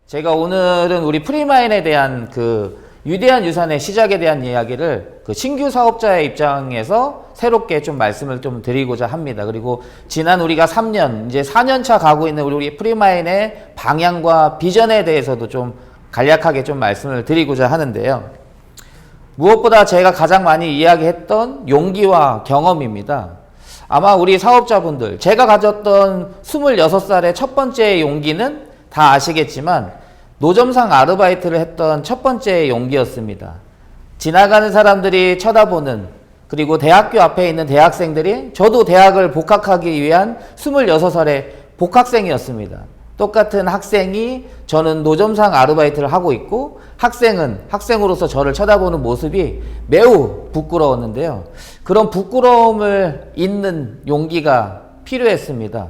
제가 오늘은 우리 프리마인에 대한 그 위대한 유산의 시작에 대한 이야기를 그 신규 사업자의 입장에서 새롭게 좀 말씀을 좀 드리고자 합니다. 그리고 지난 우리가 3년, 이제 4년차 가고 있는 우리 프리마인의 방향과 비전에 대해서도 좀 간략하게 좀 말씀을 드리고자 하는데요. 무엇보다 제가 가장 많이 이야기했던 용기와 경험입니다. 아마 우리 사업자분들, 제가 가졌던 26살의 첫 번째 용기는 다 아시겠지만 노점상 아르바이트를 했던 첫 번째 용기였습니다. 지나가는 사람들이 쳐다보는, 그리고 대학교 앞에 있는 대학생들이 저도 대학을 복학하기 위한 26살의 복학생이었습니다. 똑같은 학생이 저는 노점상 아르바이트를 하고 있고 학생은 학생으로서 저를 쳐다보는 모습이 매우 부끄러웠는데요. 그런 부끄러움을 잇는 용기가 필요했습니다.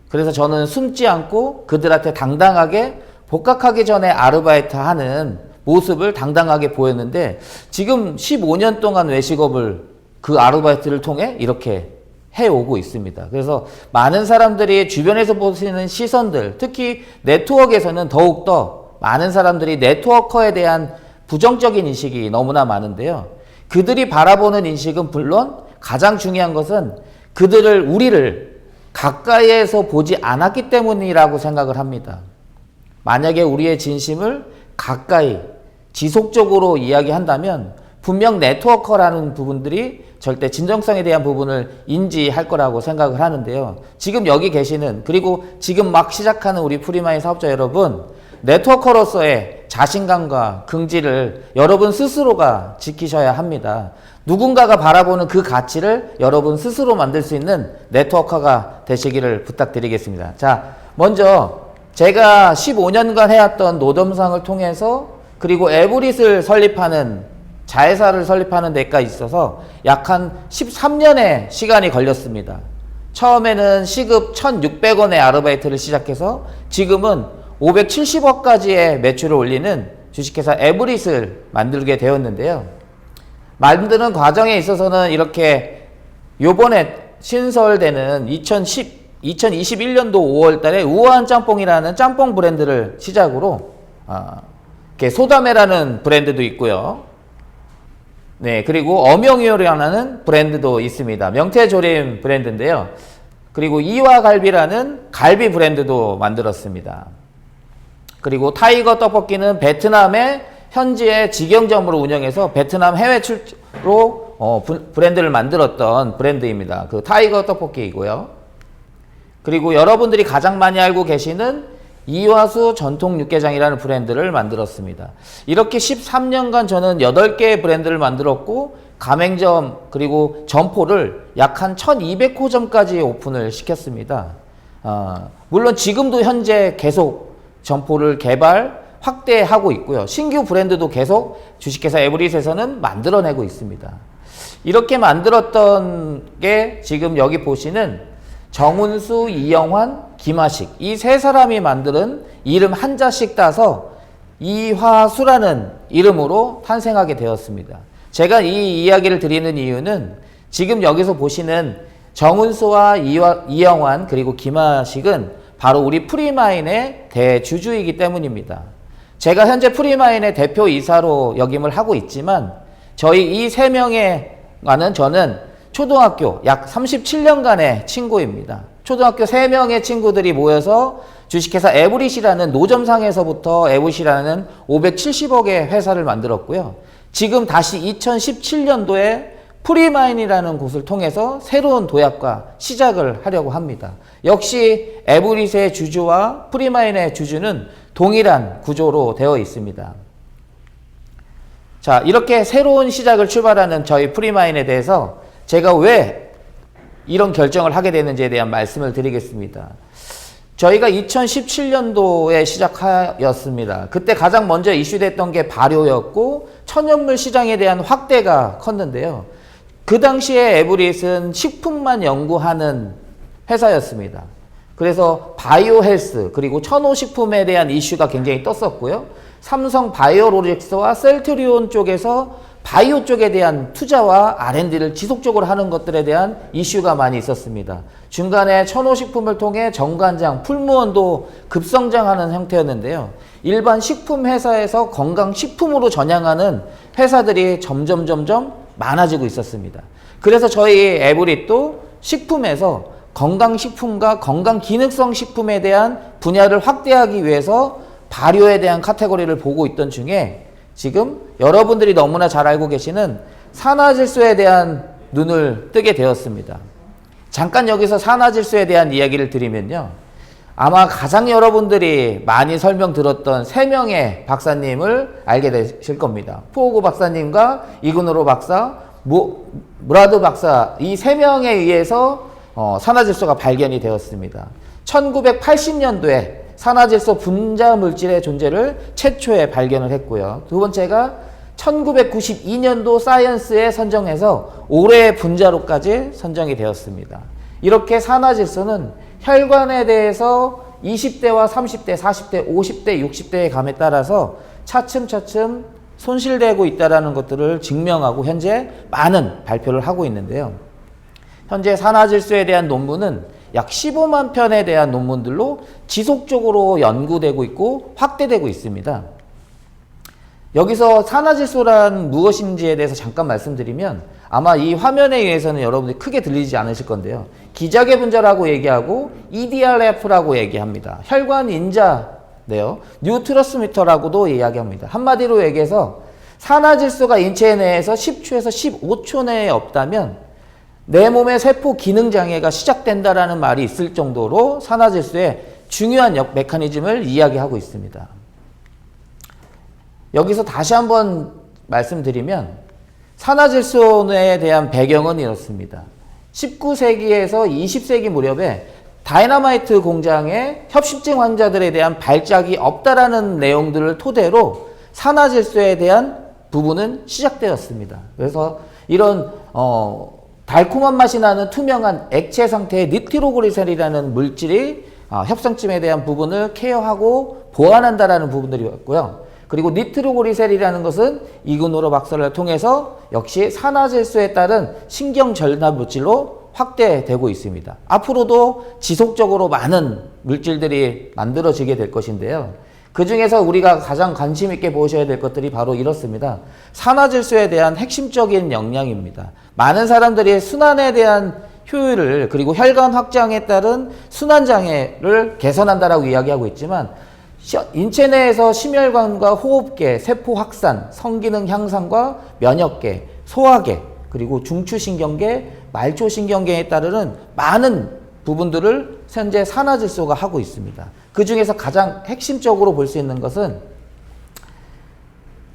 그래서 저는 숨지 않고 그들한테 당당하게 복학하기 전에 아르바이트 하는 모습을 당당하게 보였는데 지금 15년 동안 외식업을 그 아르바이트를 통해 이렇게 해오고 있습니다. 그래서 많은 사람들이 주변에서 보시는 시선들, 특히 네트워크에서는 더욱더 많은 사람들이 네트워커에 대한 부정적인 인식이 너무나 많은데요. 그들이 바라보는 인식은 물론 가장 중요한 것은 우리를 가까이에서 보지 않았기 때문이라고 생각을 합니다. 만약에 우리의 진심을 가까이 지속적으로 이야기한다면 분명 네트워커라는 부분들이 절대 진정성에 대한 부분을 인지할 거라고 생각을 하는데요. 지금 여기 계시는, 그리고 지금 막 시작하는 우리 프리마인 사업자 여러분, 네트워커로서의 자신감과 긍지를 여러분 스스로가 지키셔야 합니다. 누군가가 바라보는 그 가치를 여러분 스스로 만들 수 있는 네트워커가 되시기를 부탁드리겠습니다. 자, 먼저 제가 15년간 해왔던 노점상을 통해서, 그리고 에브릿을 설립하는 자회사를 설립하는 데까지 있어서 약 한 13년의 시간이 걸렸습니다. 처음에는 시급 1,600원의 아르바이트를 시작해서 지금은 570억까지의 매출을 올리는 주식회사 에브릿을 만들게 되었는데요. 만드는 과정에 있어서는 이렇게 요번에 신설되는 2021년도 5월 달에 우아한 짬뽕이라는 짬뽕 브랜드를 시작으로 이렇게 소다메라는 브랜드도 있고요. 네, 그리고 어명이요리라는 브랜드도 있습니다. 명태조림 브랜드인데요. 그리고 이화갈비라는 갈비 브랜드도 만들었습니다. 그리고 타이거 떡볶이는 베트남의 현지의 직영점으로 운영해서 베트남 해외 출로 브랜드를 만들었던 브랜드입니다. 그 타이거 떡볶이이고요. 그리고 여러분들이 가장 많이 알고 계시는 이화수 전통 육개장이라는 브랜드를 만들었습니다. 이렇게 13년간 저는 8개의 브랜드를 만들었고 가맹점 그리고 점포를 약 한 1200호점까지 오픈을 시켰습니다. 물론 지금도 현재 계속 점포를 개발, 확대하고 있고요. 신규 브랜드도 계속 주식회사 에브릿에서는 만들어내고 있습니다. 이렇게 만들었던 게 지금 여기 보시는 정운수, 이영환, 김하식, 이 세 사람이 만드는 이름 한자씩 따서 이화수라는 이름으로 탄생하게 되었습니다. 제가 이 이야기를 드리는 이유는 지금 여기서 보시는 정운수와 이영환 그리고 김하식은 바로 우리 프리마인의 대주주이기 때문입니다. 제가 현재 프리마인의 대표이사로 역임을 하고 있지만 저희 이 세 명과는 저는 초등학교 약 37년간의 친구입니다. 초등학교 3명의 친구들이 모여서 주식회사 에브릿이라는 노점상에서부터 에브릿이라는 570억의 회사를 만들었고요. 지금 다시 2017년도에 프리마인이라는 곳을 통해서 새로운 도약과 시작을 하려고 합니다. 역시 에브릿의 주주와 프리마인의 주주는 동일한 구조로 되어 있습니다. 자, 이렇게 새로운 시작을 출발하는 저희 프리마인에 대해서 제가 왜 이런 결정을 하게 되는지에 대한 말씀을 드리겠습니다. 저희가 2017년도에 시작하였습니다. 그때 가장 먼저 이슈됐던 게 발효였고 천연물 시장에 대한 확대가 컸는데요. 그 당시에 에브릿은 식품만 연구하는 회사였습니다. 그래서 바이오 헬스 그리고 천호식품에 대한 이슈가 굉장히 떴었고요. 삼성 바이오로직스와 셀트리온 쪽에서 바이오 쪽에 대한 투자와 R&D를 지속적으로 하는 것들에 대한 이슈가 많이 있었습니다. 중간에 천호식품을 통해 정관장, 풀무원도 급성장하는 형태였는데요. 일반 식품 회사에서 건강식품으로 전향하는 회사들이 점점 많아지고 있었습니다. 그래서 저희 에브릿도 식품에서 건강식품과 건강기능성 식품에 대한 분야를 확대하기 위해서 발효에 대한 카테고리를 보고 있던 중에 지금 여러분들이 너무나 잘 알고 계시는 산화질소에 대한 눈을 뜨게 되었습니다. 잠깐 여기서 산화질소에 대한 이야기를 드리면요. 아마 가장 여러분들이 많이 설명 들었던 3명의 박사님을 알게 되실 겁니다. 푸오고 박사님과 이그노로 박사, 무라드 박사, 이 3명에 의해서 산화질소가 발견이 되었습니다. 1980년도에 산화질소 분자 물질의 존재를 최초에 발견을 했고요. 두 번째가 1992년도 사이언스에 선정해서 올해의 분자로까지 선정이 되었습니다. 이렇게 산화질소는 혈관에 대해서 20대와 30대, 40대, 50대, 60대의 감에 따라서 차츰차츰 손실되고 있다는 것들을 증명하고 현재 많은 발표를 하고 있는데요. 현재 산화질소에 대한 논문은 약 15만 편에 대한 논문들로 지속적으로 연구되고 있고 확대되고 있습니다. 여기서 산화질소란 무엇인지에 대해서 잠깐 말씀드리면 아마 이 화면에 의해서는 여러분들이 크게 들리지 않으실 건데요. 기저귀 분자라고 얘기하고 EDRF라고 얘기합니다. 혈관 인자네요. 뉴트러스미터라고도 이야기합니다. 한마디로 얘기해서 산화질소가 인체 내에서 10초에서 15초 내에 없다면 내 몸의 세포 기능 장애가 시작된다라는 말이 있을 정도로 산화질소의 중요한 메커니즘을 이야기하고 있습니다. 여기서 다시 한번 말씀드리면 산화질소에 대한 배경은 이렇습니다. 19세기에서 20세기 무렵에 다이너마이트 공장에 협심증 환자들에 대한 발작이 없다라는 내용들을 토대로 산화질소에 대한 부분은 시작되었습니다. 그래서 이런 달콤한 맛이 나는 투명한 액체 상태의 니트로글리세린이라는 물질이 협상증에 대한 부분을 케어하고 보완한다라는 부분들이었고요. 그리고 니트로글리세린이라는 것은 이그노로 박사를 통해서 역시 산화질소에 따른 신경 전달 물질로 확대되고 있습니다. 앞으로도 지속적으로 많은 물질들이 만들어지게 될 것인데요. 그 중에서 우리가 가장 관심 있게 보셔야 될 것들이 바로 이렇습니다. 산화질소에 대한 핵심적인 역량입니다. 많은 사람들이 순환에 대한 효율을 그리고 혈관 확장에 따른 순환장애를 개선한다라고 이야기하고 있지만 인체 내에서 심혈관과 호흡계, 세포 확산, 성기능 향상과 면역계, 소화계, 그리고 중추신경계, 말초신경계에 따르는 많은 부분들을 현재 산화질소가 하고 있습니다. 그 중에서 가장 핵심적으로 볼 수 있는 것은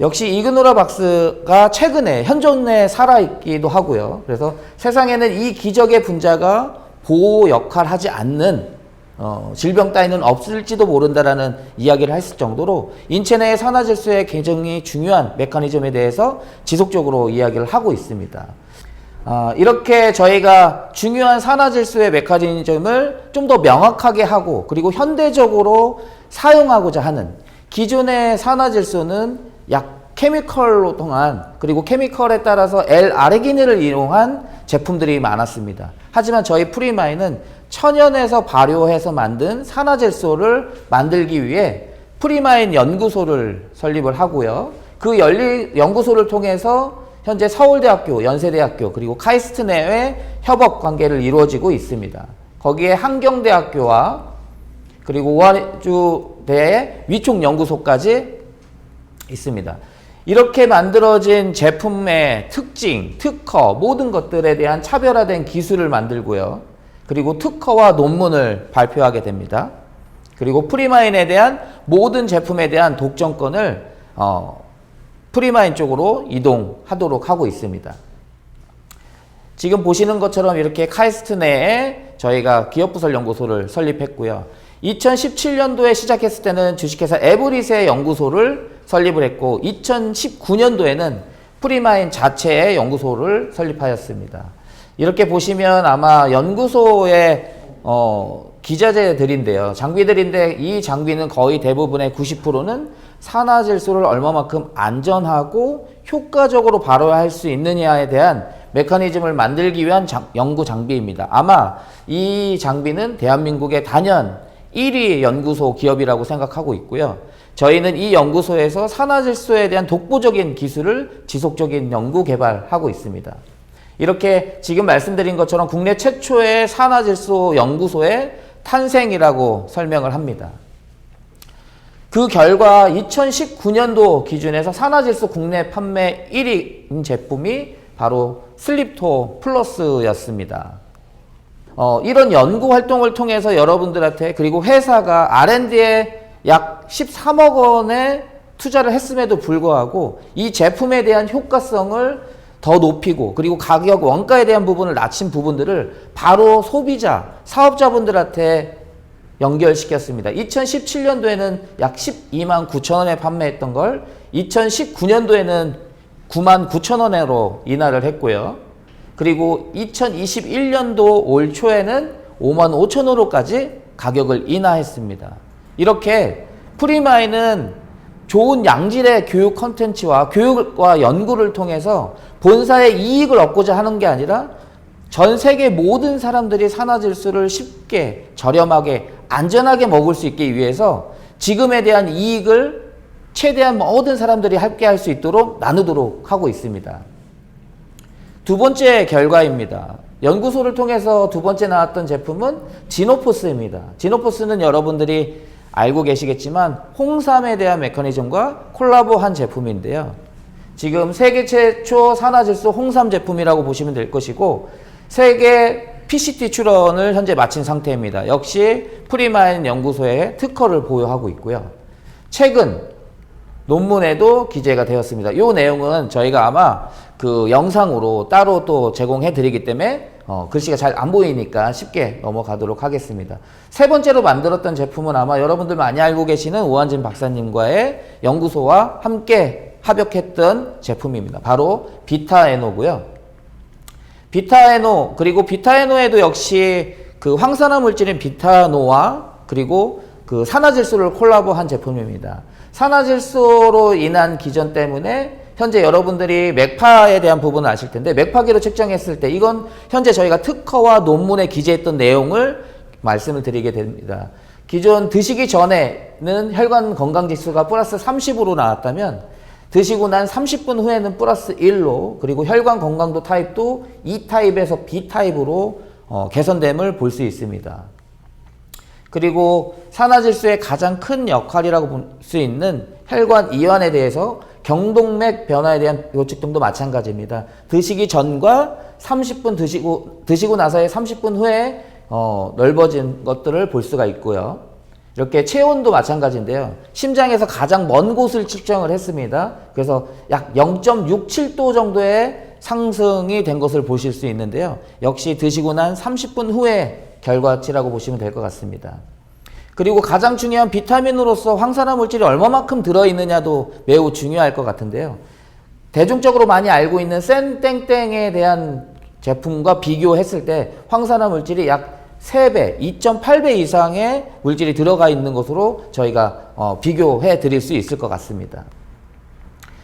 역시 이그노라 박스가 최근에 현존에 살아있기도 하고요. 그래서 세상에는 이 기적의 분자가 보호 역할을 하지 않는 질병 따위는 없을지도 모른다라는 이야기를 했을 정도로 인체 내의 산화질소의 굉장히 중요한 메커니즘에 대해서 지속적으로 이야기를 하고 있습니다. 이렇게 저희가 중요한 산화질소의 메커니즘을 좀 더 명확하게 하고 그리고 현대적으로 사용하고자 하는 기존의 산화질소는 약 케미컬로 통한 그리고 케미컬에 따라서 L-아르기닌을 이용한 제품들이 많았습니다. 하지만 저희 프리마인은 천연에서 발효해서 만든 산화질소를 만들기 위해 프리마인 연구소를 설립을 하고요. 그 연구소를 통해서 현재 서울대학교, 연세대학교 그리고 카이스트 내외 협업 관계를 이루어지고 있습니다. 거기에 한경대학교와 그리고 우한주대의 위촉연구소까지 있습니다. 이렇게 만들어진 제품의 특징, 특허 모든 것들에 대한 차별화된 기술을 만들고요. 그리고 특허와 논문을 발표하게 됩니다. 그리고 프리마인에 대한 모든 제품에 대한 독점권을 프리마인 쪽으로 이동하도록 하고 있습니다. 지금 보시는 것처럼 이렇게 카이스트 내에 저희가 기업부설 연구소를 설립했고요. 2017년도에 시작했을 때는 주식회사 에브릿의 연구소를 설립을 했고 2019년도에는 프리마인 자체의 연구소를 설립하였습니다. 이렇게 보시면 아마 연구소의 기자재들인데요. 장비들인데 이 장비는 거의 대부분의 90%는 산화질소를 얼마만큼 안전하고 효과적으로 발효할 수 있느냐에 대한 메커니즘을 만들기 위한 연구 장비입니다. 아마 이 장비는 대한민국의 단연 1위 연구소 기업이라고 생각하고 있고요. 저희는 이 연구소에서 산화질소에 대한 독보적인 기술을 지속적인 연구 개발하고 있습니다. 이렇게 지금 말씀드린 것처럼 국내 최초의 산화질소 연구소의 탄생이라고 설명을 합니다. 그 결과 2019년도 기준에서 산화질소 국내 판매 1위인 제품이 바로 슬립토 플러스였습니다. 이런 연구 활동을 통해서 여러분들한테, 그리고 회사가 R&D에 약 13억 원의 투자를 했음에도 불구하고 이 제품에 대한 효과성을 더 높이고, 그리고 가격 원가에 대한 부분을 낮춘 부분들을 바로 소비자, 사업자분들한테 연결시켰습니다. 2017년도에는 약 12만 9천 원에 판매했던 걸 2019년도에는 9만 9천 원으로 인하를 했고요. 그리고 2021년도 올 초에는 5만 5천 원으로까지 가격을 인하했습니다. 이렇게 프리마인은 좋은 양질의 교육 컨텐츠와 교육과 연구를 통해서 본사의 이익을 얻고자 하는 게 아니라 전 세계 모든 사람들이 산화질소를 쉽게, 저렴하게, 안전하게 먹을 수 있기 위해서 지금에 대한 이익을 최대한 모든 사람들이 함께 할 수 있도록 나누도록 하고 있습니다. 두 번째 결과입니다. 연구소를 통해서 두 번째 나왔던 제품은 지노포스입니다. 지노포스는 여러분들이 알고 계시겠지만 홍삼에 대한 메커니즘과 콜라보한 제품인데요. 지금 세계 최초 산화질소 홍삼 제품이라고 보시면 될 것이고, 세계 PCT 출원을 현재 마친 상태입니다. 역시 프리마인 연구소에 특허를 보유하고 있고요. 최근 논문에도 기재가 되었습니다. 이 내용은 저희가 아마 그 영상으로 따로 또 제공해 드리기 때문에 글씨가 잘 안 보이니까 쉽게 넘어가도록 하겠습니다. 세 번째로 만들었던 제품은 아마 여러분들 많이 알고 계시는 오한진 박사님과의 연구소와 함께 합역했던 제품입니다. 바로 비타에노고요. 비타에노, 그리고 비타에노에도 역시 그 황산화 물질인 비타노와 그리고 그 산화질소를 콜라보한 제품입니다. 산화질소로 인한 기전 때문에 현재 여러분들이 맥파에 대한 부분을 아실 텐데, 맥파계로 측정했을 때 이건 현재 저희가 특허와 논문에 기재했던 내용을 말씀을 드리게 됩니다. 기존 드시기 전에는 혈관 건강지수가 플러스 30으로 나왔다면 드시고 난 30분 후에는 플러스 1로, 그리고 혈관 건강도 타입도 E타입에서 B타입으로 개선됨을 볼 수 있습니다. 그리고 산화질소의 가장 큰 역할이라고 볼 수 있는 혈관 이완에 대해서 경동맥 변화에 대한 요측등도 마찬가지입니다. 드시기 전과 30분 드시고 나서의 30분 후에 넓어진 것들을 볼 수가 있고요. 이렇게 체온도 마찬가지인데요. 심장에서 가장 먼 곳을 측정을 했습니다. 그래서 약 0.67도 정도의 상승이 된 것을 보실 수 있는데요. 역시 드시고 난 30분 후의 결과치라고 보시면 될 것 같습니다. 그리고 가장 중요한 비타민으로서 황산화 물질이 얼마만큼 들어있느냐도 매우 중요할 것 같은데요. 대중적으로 많이 알고 있는 센땡땡에 대한 제품과 비교했을 때 황산화 물질이 약 3배, 2.8배 이상의 물질이 들어가 있는 것으로 저희가 비교해 드릴 수 있을 것 같습니다.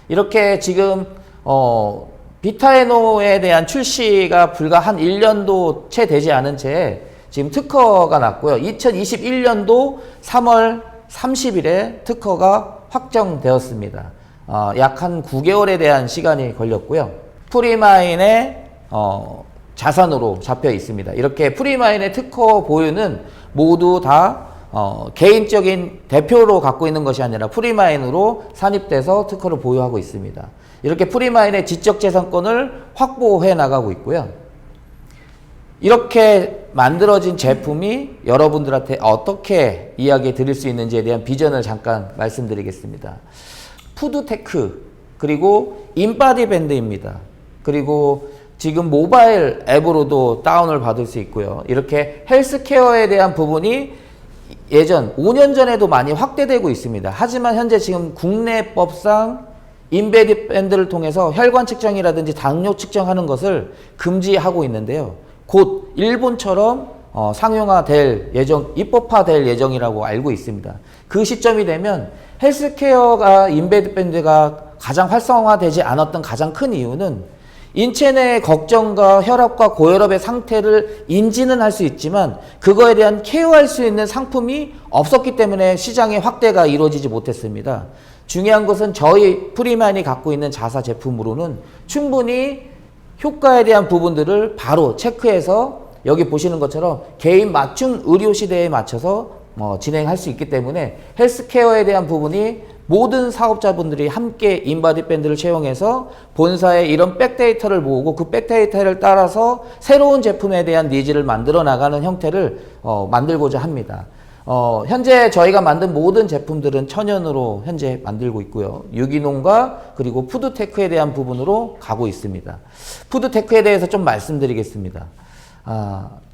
이렇게 지금 비타에노에 대한 출시가 불과 한 1년도 채 되지 않은 채 지금 특허가 났고요. 2021년도 3월 30일에 특허가 확정되었습니다. 약 한 9개월에 대한 시간이 걸렸고요. 프리마인의 자산으로 잡혀 있습니다. 이렇게 프리마인의 특허 보유는 모두 다 개인적인 대표로 갖고 있는 것이 아니라 프리마인으로 산입돼서 특허를 보유하고 있습니다. 이렇게 프리마인의 지적재산권을 확보해 나가고 있고요. 이렇게 만들어진 제품이 여러분들한테 어떻게 이야기 드릴 수 있는지에 대한 비전을 잠깐 말씀드리겠습니다. 푸드테크, 그리고 인바디밴드입니다. 그리고 지금 모바일 앱으로도 다운을 받을 수 있고요. 이렇게 헬스케어에 대한 부분이 예전 5년 전에도 많이 확대되고 있습니다. 하지만 현재 지금 국내법상 인바디밴드를 통해서 혈관 측정이라든지 당뇨 측정하는 것을 금지하고 있는데요. 곧 일본처럼 상용화될 예정, 입법화될 예정이라고 알고 있습니다. 그 시점이 되면 헬스케어가 인베드 밴드가 가장 활성화되지 않았던 가장 큰 이유는 인체 내 걱정과 혈압과 고혈압의 상태를 인지는 할 수 있지만 그거에 대한 케어할 수 있는 상품이 없었기 때문에 시장의 확대가 이루어지지 못했습니다. 중요한 것은 저희 프리마인이 갖고 있는 자사 제품으로는 충분히 효과에 대한 부분들을 바로 체크해서 여기 보시는 것처럼 개인 맞춤 의료 시대에 맞춰서 진행할 수 있기 때문에 헬스케어에 대한 부분이 모든 사업자분들이 함께 인바디 밴드를 채용해서 본사에 이런 백데이터를 모으고 그 백데이터를 따라서 새로운 제품에 대한 니즈를 만들어 나가는 형태를 만들고자 합니다. 현재 저희가 만든 모든 제품들은 천연으로 현재 만들고 있고요. 유기농과 그리고 푸드테크에 대한 부분으로 가고 있습니다. 푸드테크에 대해서 좀 말씀드리겠습니다.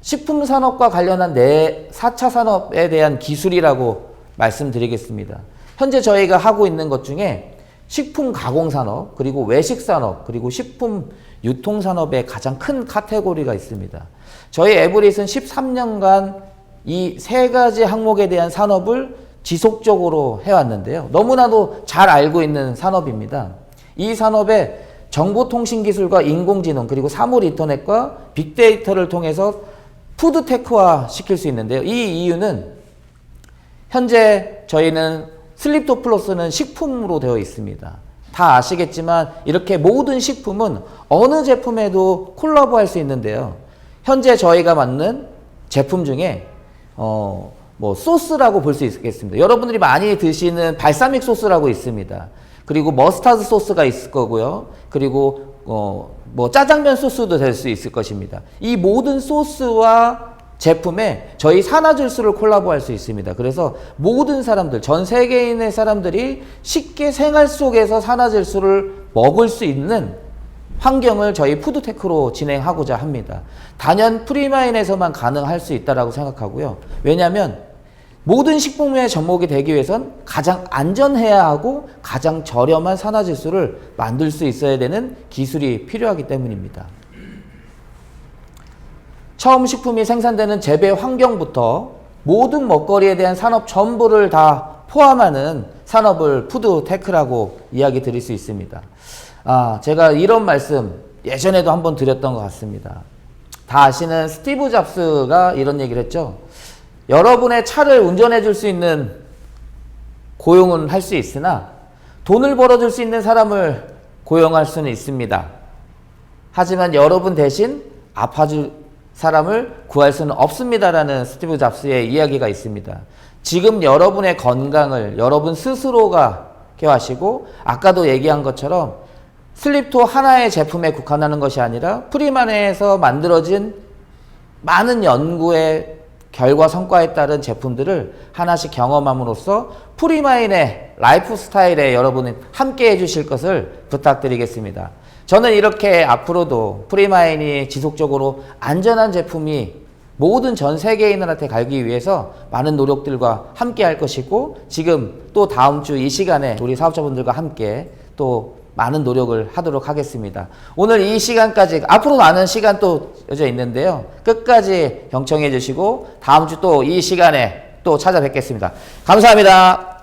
식품산업과 관련한 4차 산업에 대한 기술이라고 말씀드리겠습니다. 현재 저희가 하고 있는 것 중에 식품 가공산업, 그리고 외식산업, 그리고 식품 유통산업의 가장 큰 카테고리가 있습니다. 저희 에브릿은 13년간 이 3가지 항목에 대한 산업을 지속적으로 해왔는데요. 너무나도 잘 알고 있는 산업입니다. 이 산업에 정보통신기술과 인공지능 그리고 사물인터넷과 빅데이터를 통해서 푸드테크화 시킬 수 있는데요. 이 이유는 현재 저희는 슬립도 플러스는 식품으로 되어 있습니다. 다 아시겠지만 이렇게 모든 식품은 어느 제품에도 콜라보할 수 있는데요. 현재 저희가 만든 제품 중에 소스라고 볼 수 있겠습니다. 여러분들이 많이 드시는 발사믹 소스라고 있습니다. 그리고 머스타드 소스가 있을 거고요. 그리고 짜장면 소스도 될 수 있을 것입니다. 이 모든 소스와 제품에 저희 산화질소를 콜라보할 수 있습니다. 그래서 모든 사람들, 전 세계인의 사람들이 쉽게 생활 속에서 산화질소를 먹을 수 있는 환경을 저희 푸드테크로 진행하고자 합니다. 단연 프리마인에서만 가능할 수 있다고 생각하고요. 왜냐하면 모든 식품의 접목이 되기 위해선 가장 안전해야 하고 가장 저렴한 산화질소를 만들 수 있어야 되는 기술이 필요하기 때문입니다. 처음 식품이 생산되는 재배 환경부터 모든 먹거리에 대한 산업 전부를 다 포함하는 산업을 푸드테크라고 이야기 드릴 수 있습니다. 제가 이런 말씀 예전에도 한번 드렸던 것 같습니다. 다 아시는 스티브 잡스가 이런 얘기를 했죠. 여러분의 차를 운전해 줄 수 있는 고용은 할 수 있으나 돈을 벌어줄 수 있는 사람을 고용할 수는 있습니다. 하지만 여러분 대신 아파줄 사람을 구할 수는 없습니다라는 스티브 잡스의 이야기가 있습니다. 지금 여러분의 건강을 여러분 스스로가 케어하시고 아까도 얘기한 것처럼 슬립토 하나의 제품에 국한하는 것이 아니라 프리마인에서 만들어진 많은 연구의 결과 성과에 따른 제품들을 하나씩 경험함으로써 프리마인의 라이프 스타일에 여러분이 함께 해주실 것을 부탁드리겠습니다. 저는 이렇게 앞으로도 프리마인이 지속적으로 안전한 제품이 모든 전 세계인들한테 가기 위해서 많은 노력들과 함께 할 것이고 지금 또 다음 주 이 시간에 우리 사업자분들과 함께 또 많은 노력을 하도록 하겠습니다. 오늘 이 시간까지 앞으로 많은 시간 또 여져 있는데요. 끝까지 경청해 주시고 다음 주 또 이 시간에 또 찾아뵙겠습니다. 감사합니다.